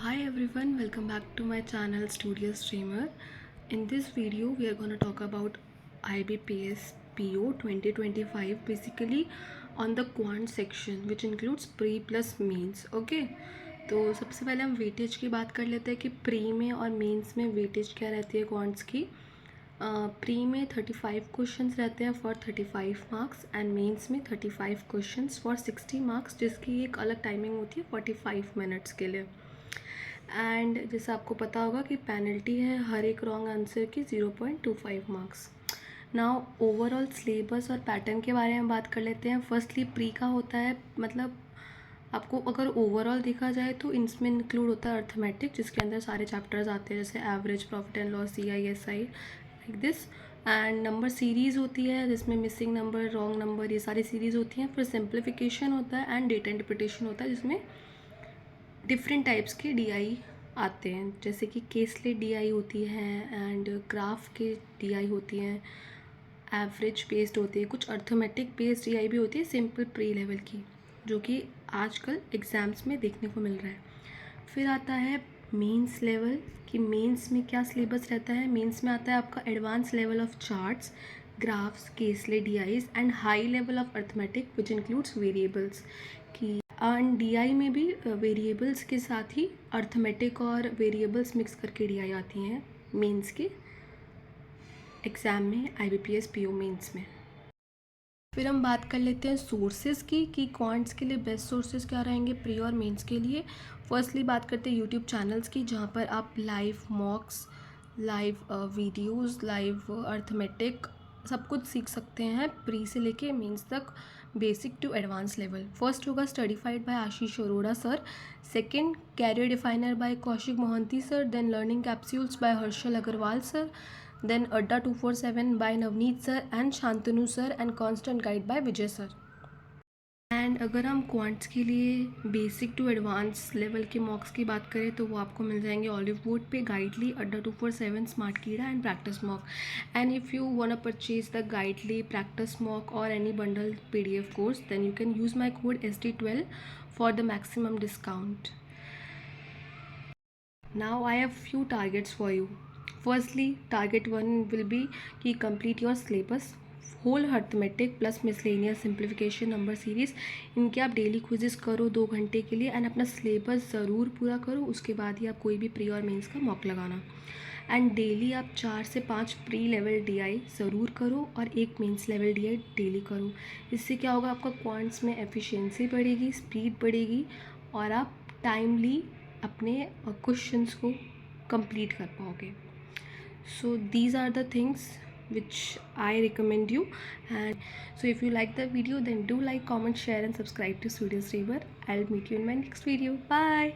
Hi everyone, welcome back to my channel Studio Streamer. In this video we are going to talk about IBPS PO 2025, basically on the quant section which includes pre plus means. Okay, तो सबसे पहले हम weightage की बात कर लेते हैं कि प्री में और मेंस में वेटेज क्या रहती है क्वांट्स की। प्री में 35 क्वेश्चंस रहते हैं फॉर 35 मार्क्स एंड मेंस में 35 क्वेश्चंस फॉर 60 मार्क्स, जिसकी एक अलग टाइमिंग होती है 45 मिनट्स के लिए। एंड जैसे आपको पता होगा कि पेनल्टी है हर एक रॉन्ग आंसर की 0.25 मार्क्स। नाउ ओवरऑल सिलेबस और पैटर्न के बारे में बात कर लेते हैं। फर्स्टली प्री का होता है, मतलब आपको अगर ओवरऑल देखा जाए तो इसमें इंक्लूड होता है अर्थमेटिक, जिसके अंदर सारे चैप्टर्स आते हैं जैसे average, profit and loss, CISI, like this. And number series होती है जिसमें मिसिंग नंबर, रॉन्ग नंबर, ये सारी सीरीज़ होती हैं। फिर सिंप्लीफिकेशन होता है एंड डेटा इंटरप्रिटेशन होता है, जिसमें डिफरेंट टाइप्स के DI आते हैं, जैसे कि केसलेट DI होती है एंड ग्राफ के DI होती हैं, एवरेज बेस्ड होती है, कुछ अर्थमेटिक बेस्ड DI भी होती है सिंपल प्री लेवल की, जो कि आजकल एग्ज़ाम्स में देखने को मिल रहा है। फिर आता है मेंस लेवल, कि मेंस में क्या सिलेबस रहता है। मेंस में आता है आपका advance level of charts, graphs, caselet DIs and high level of arithmetic which includes variables की। एंड DI में भी वेरिएबल्स के साथ ही अर्थमेटिक और वेरिएबल्स मिक्स करके DI आती हैं मेंस के एग्ज़ाम में, IBPS PO मेंस में। फिर हम बात कर लेते हैं सोर्सेज की, कि क्वांट्स के लिए बेस्ट सोर्सेज क्या रहेंगे प्री और मेंस के लिए। फर्स्टली बात करते हैं यूट्यूब चैनल्स की, जहाँ पर आप live मॉक्स, live videos, live arithmetic सब कुछ सीख सकते हैं प्री से लेके मेंस तक, basic to advance level. First होगा studified by Ashish Arora sir, second career definer by Kaushik Mohanty sir, then learning capsules by Harshal Agarwal sir, then Adda 247 by Navneet sir and Shantanu sir and Constant Guide by Vijay sir। And अगर हम quants के लिए basic to advance level के मॉक्स की बात करें तो वो आपको मिल जाएंगे ऑलिव वुड पे, गाइडली, अड्डा 247, smart Keeda and practice mock. And if you want to purchase the Guidely, practice mock और any bundle PDF course, then you can use my code SD12 for the maximum discount. Now I have few targets for you. Firstly, target 1 will be कि complete your syllabus, whole arithmetic plus miscellaneous simplification number series, इनके आप daily quizzes करो 2 घंटे के लिए and अपना syllabus ज़रूर पूरा करो। उसके बाद ही आप कोई भी प्री और मेंस का मॉक लगाना। एंड डेली आप 4 से 5 प्री लेवल DI ज़रूर करो और 1 मेंस लेवल DI डेली करो। इससे क्या होगा, आपका क्वांट्स में एफिशिएंसी बढ़ेगी, स्पीड बढ़ेगी और आप टाइमली अपने क्वेश्चंस को कंप्लीट कर पाओगे। So these are the things which I recommend you. And so if you like the video, then do like, comment, share and subscribe to Studio Streamer. I'll meet you in my next video. Bye.